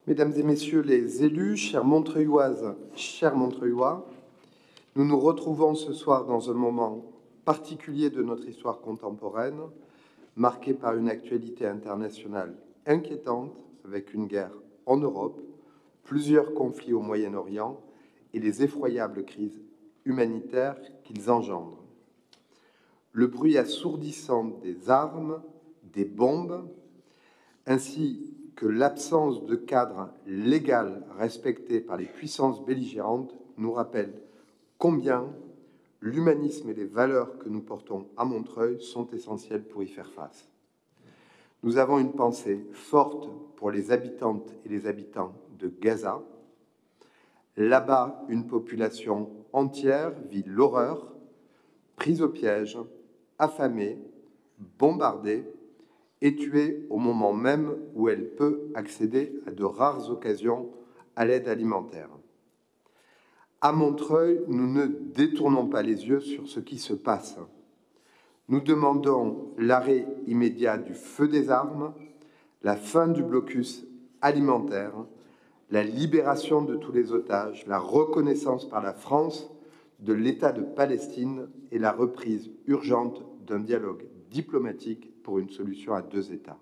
Mesdames et messieurs les élus, chères Montreuilloises, chers Montreuillois, nous nous retrouvons ce soir dans un moment particulier de notre histoire contemporaine, marqué par une actualité internationale inquiétante, avec une guerre en Europe, plusieurs conflits au Moyen-Orient et les effroyables crises humanitaires qu'ils engendrent. Le bruit assourdissant des armes, des bombes, ainsi que l'absence de cadre légal respecté par les puissances belligérantes nous rappelle combien l'humanisme et les valeurs que nous portons à Montreuil sont essentielles pour y faire face. Nous avons une pensée forte pour les habitantes et les habitants de Gaza. Là-bas, une population entière vit l'horreur, prise au piège, affamée, bombardée et tuée au moment même où elle peut accéder à de rares occasions à l'aide alimentaire. À Montreuil, nous ne détournons pas les yeux sur ce qui se passe. Nous demandons l'arrêt immédiat du feu des armes, la fin du blocus alimentaire, la libération de tous les otages, la reconnaissance par la France de l'État de Palestine et la reprise urgente d'un dialogue diplomatique pour une solution à deux États.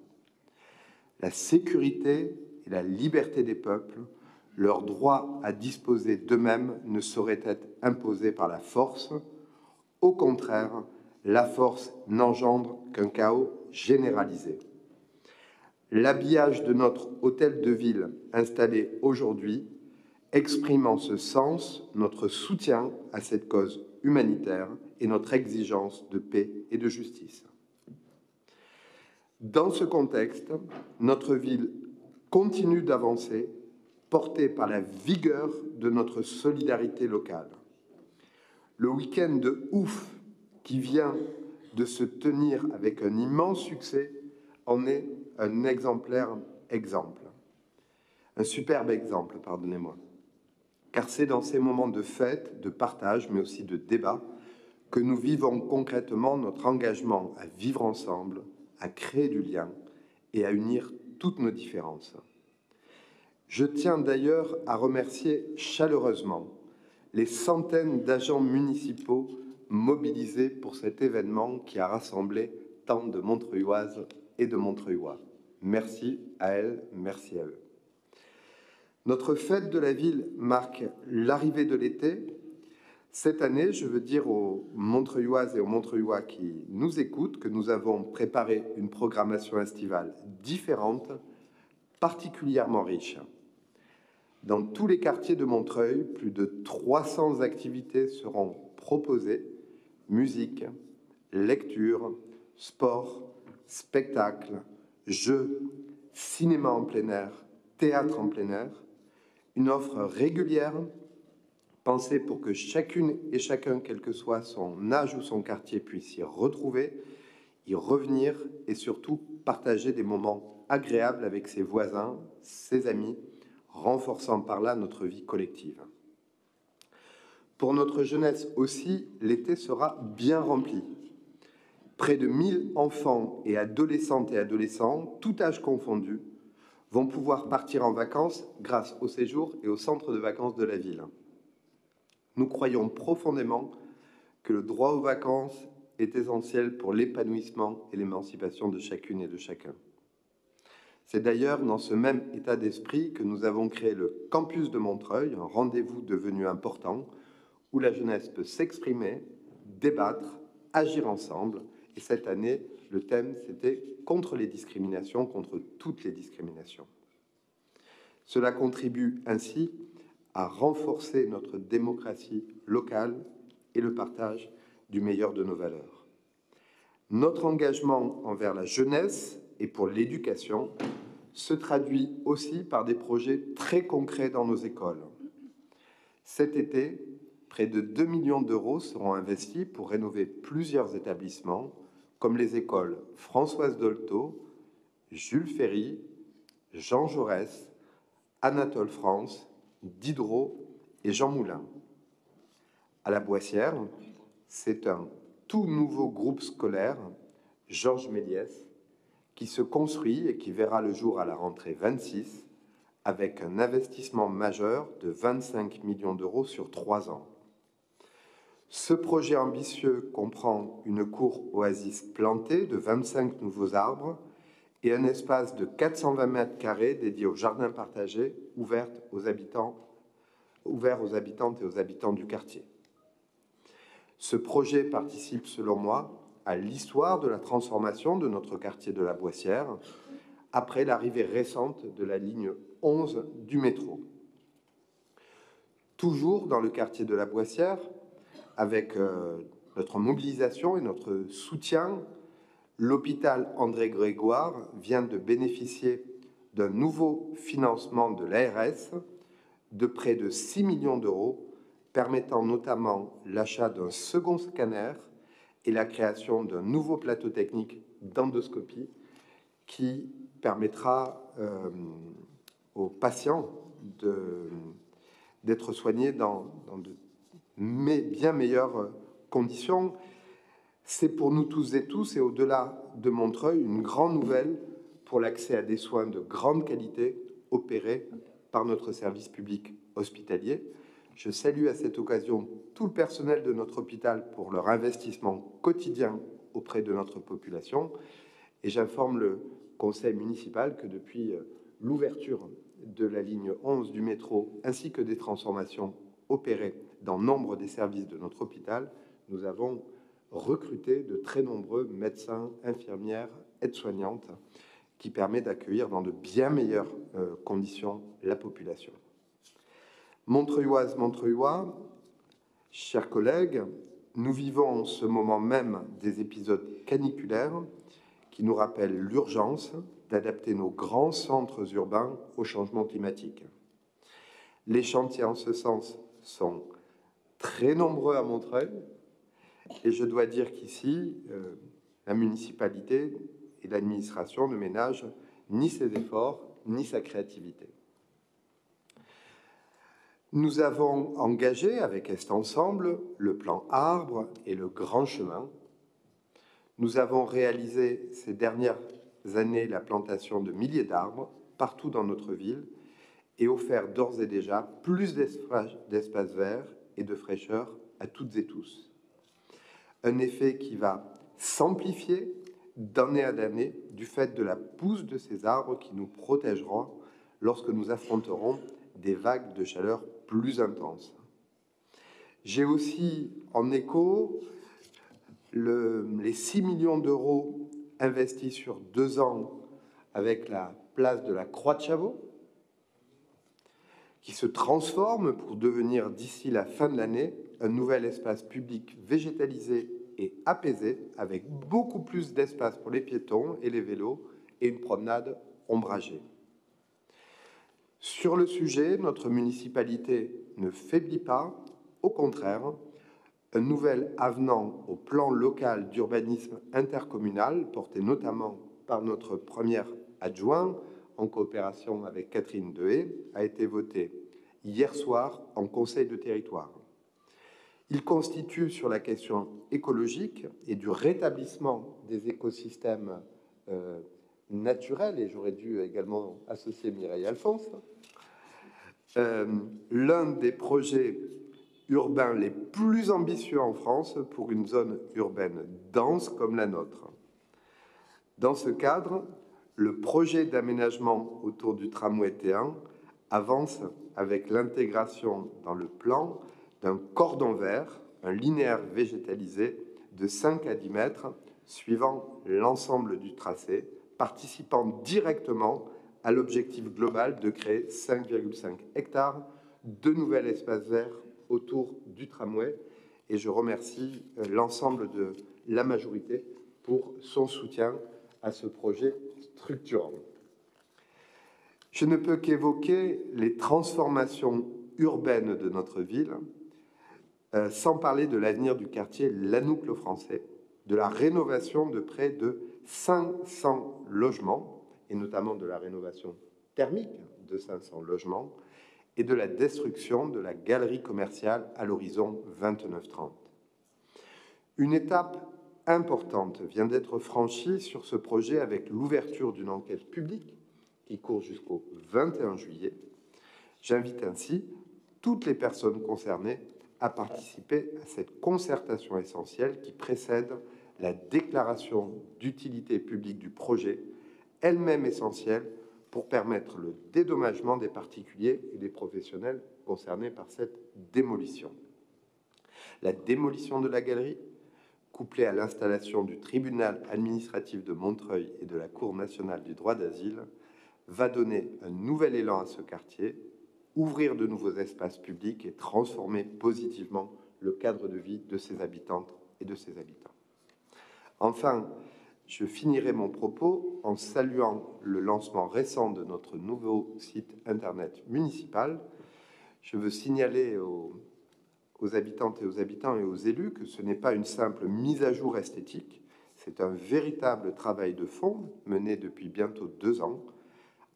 La sécurité et la liberté des peuples, leur droit à disposer d'eux-mêmes ne saurait être imposé par la force. Au contraire, la force n'engendre qu'un chaos généralisé. L'habillage de notre hôtel de ville installé aujourd'hui exprime en ce sens notre soutien à cette cause humanitaire et notre exigence de paix et de justice. Dans ce contexte, notre ville continue d'avancer, portée par la vigueur de notre solidarité locale. Le week-end de ouf qui vient de se tenir avec un immense succès en est un superbe exemple, pardonnez-moi. Car c'est dans ces moments de fête, de partage, mais aussi de débat, que nous vivons concrètement notre engagement à vivre ensemble, à créer du lien et à unir toutes nos différences. Je tiens d'ailleurs à remercier chaleureusement les centaines d'agents municipaux mobilisés pour cet événement qui a rassemblé tant de Montreuilloises et de Montreuillois. Merci à elles, merci à eux. Notre fête de la ville marque l'arrivée de l'été. Cette année, je veux dire aux Montreuilloises et aux Montreuillois qui nous écoutent que nous avons préparé une programmation estivale différente, particulièrement riche. Dans tous les quartiers de Montreuil, plus de 300 activités seront proposées, musique, lecture, sport, spectacle, jeux, cinéma en plein air, théâtre en plein air, une offre régulière pensée pour que chacune et chacun, quel que soit son âge ou son quartier, puisse y retrouver, y revenir et surtout partager des moments agréables avec ses voisins, ses amis, renforçant par là notre vie collective. Pour notre jeunesse aussi, l'été sera bien rempli. Près de 1000 enfants et adolescentes et adolescents, tout âge confondu, vont pouvoir partir en vacances grâce au séjour et au centre de vacances de la ville. Nous croyons profondément que le droit aux vacances est essentiel pour l'épanouissement et l'émancipation de chacune et de chacun. C'est d'ailleurs dans ce même état d'esprit que nous avons créé le campus de Montreuil, un rendez-vous devenu important où la jeunesse peut s'exprimer, débattre, agir ensemble. Et cette année, le thème, c'était « Contre les discriminations, contre toutes les discriminations ». Cela contribue ainsi à renforcer notre démocratie locale et le partage du meilleur de nos valeurs. Notre engagement envers la jeunesse et pour l'éducation se traduit aussi par des projets très concrets dans nos écoles. Cet été, près de 2 millions d'euros seront investis pour rénover plusieurs établissements, comme les écoles Françoise Dolto, Jules Ferry, Jean Jaurès, Anatole France, Diderot et Jean Moulin. À la Boissière, c'est un tout nouveau groupe scolaire, Georges Méliès, qui se construit et qui verra le jour à la rentrée 26, avec un investissement majeur de 25 millions d'euros sur 3 ans. Ce projet ambitieux comprend une cour oasis plantée de 25 nouveaux arbres et un espace de 420 mètres carrés dédié au jardin partagé ouvert aux habitantes et aux habitants du quartier. Ce projet participe, selon moi, à l'histoire de la transformation de notre quartier de la Boissière après l'arrivée récente de la ligne 11 du métro. Toujours dans le quartier de la Boissière, avec notre mobilisation et notre soutien, l'hôpital André Grégoire vient de bénéficier d'un nouveau financement de l'ARS de près de 6 millions d'euros, permettant notamment l'achat d'un second scanner et la création d'un nouveau plateau technique d'endoscopie qui permettra aux patients d'être soignés dans de bien meilleures conditions. C'est pour nous tous et tous, et au-delà de Montreuil, une grande nouvelle pour l'accès à des soins de grande qualité opérés par notre service public hospitalier. Je salue à cette occasion tout le personnel de notre hôpital pour leur investissement quotidien auprès de notre population, et j'informe le conseil municipal que depuis l'ouverture de la ligne 11 du métro ainsi que des transformations opérées dans nombre des services de notre hôpital, nous avons recruté de très nombreux médecins, infirmières, aides-soignantes qui permet d'accueillir dans de bien meilleures conditions la population. Montreuilloises, Montreuillois, chers collègues, nous vivons en ce moment même des épisodes caniculaires qui nous rappellent l'urgence d'adapter nos grands centres urbains au changement climatique. Les chantiers en ce sens sont très nombreux à Montreuil, et je dois dire qu'ici, la municipalité et l'administration ne ménagent ni ses efforts, ni sa créativité. Nous avons engagé avec Est Ensemble le plan Arbre et le Grand Chemin. Nous avons réalisé ces dernières années la plantation de milliers d'arbres partout dans notre ville et offert d'ores et déjà plus d'espaces verts et de fraîcheur à toutes et tous. Un effet qui va s'amplifier d'année à année du fait de la pousse de ces arbres qui nous protégeront lorsque nous affronterons des vagues de chaleur plus intenses. J'ai aussi en écho les 6 millions d'euros investis sur 2 ans avec la place de la Croix de Chavaux, qui se transforme pour devenir d'ici la fin de l'année un nouvel espace public végétalisé et apaisé avec beaucoup plus d'espace pour les piétons et les vélos et une promenade ombragée. Sur le sujet, notre municipalité ne faiblit pas, au contraire, un nouvel avenant au plan local d'urbanisme intercommunal, porté notamment par notre première adjoint, en coopération avec Catherine Dehaye, a été voté hier soir en Conseil de territoire. Il constitue, sur la question écologique et du rétablissement des écosystèmes naturels, et j'aurais dû également associer Mireille Alphonse, l'un des projets urbains les plus ambitieux en France pour une zone urbaine dense comme la nôtre. Dans ce cadre, le projet d'aménagement autour du tramway T1 avance avec l'intégration dans le plan d'un cordon vert, un linéaire végétalisé de 5 à 10 mètres, suivant l'ensemble du tracé, participant directement à l'objectif global de créer 5,5 hectares de nouvel espace vert autour du tramway. Et je remercie l'ensemble de la majorité pour son soutien à ce projet structurant. Je ne peux qu'évoquer les transformations urbaines de notre ville, sans parler de l'avenir du quartier Lanouk-le-Français, de la rénovation de près de 500 logements, et notamment de la rénovation thermique de 500 logements, et de la destruction de la galerie commerciale à l'horizon 29-30. Une étape importante vient d'être franchie sur ce projet avec l'ouverture d'une enquête publique qui court jusqu'au 21 juillet. J'invite ainsi toutes les personnes concernées à participer à cette concertation essentielle qui précède la déclaration d'utilité publique du projet, elle-même essentielle pour permettre le dédommagement des particuliers et des professionnels concernés par cette démolition. La démolition de la galerie, couplée à l'installation du tribunal administratif de Montreuil et de la Cour nationale du droit d'asile, va donner un nouvel élan à ce quartier, ouvrir de nouveaux espaces publics et transformer positivement le cadre de vie de ses habitantes et de ses habitants. Enfin, je finirai mon propos en saluant le lancement récent de notre nouveau site internet municipal. Je veux signaler aux habitantes et aux habitants et aux élus que ce n'est pas une simple mise à jour esthétique, c'est un véritable travail de fond mené depuis bientôt 2 ans,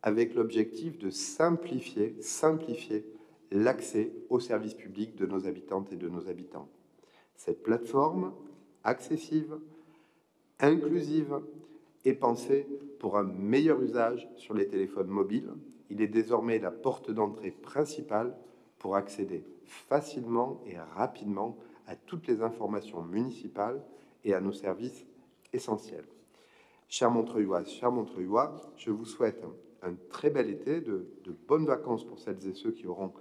avec l'objectif de simplifier l'accès aux services publics de nos habitantes et de nos habitants. Cette plateforme accessible, inclusive et pensée pour un meilleur usage sur les téléphones mobiles. Il est désormais la porte d'entrée principale pour accéder facilement et rapidement à toutes les informations municipales et à nos services essentiels. Chers Montreuilloises, chers Montreuillois, je vous souhaite un très bel été, de bonnes vacances pour celles et ceux qui auront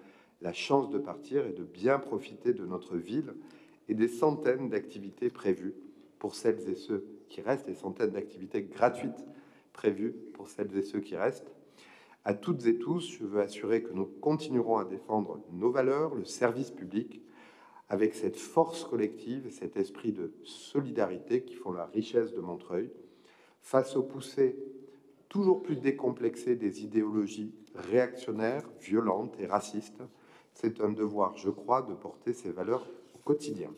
la chance de partir et de bien profiter de notre ville et des centaines d'activités prévues pour celles et ceux qui restent, des centaines d'activités gratuites prévues pour celles et ceux qui restent. À toutes et tous, je veux assurer que nous continuerons à défendre nos valeurs, le service public, avec cette force collective et cet esprit de solidarité qui font la richesse de Montreuil, face aux poussées toujours plus décomplexées des idéologies réactionnaires, violentes et racistes. C'est un devoir, je crois, de porter ces valeurs au quotidien.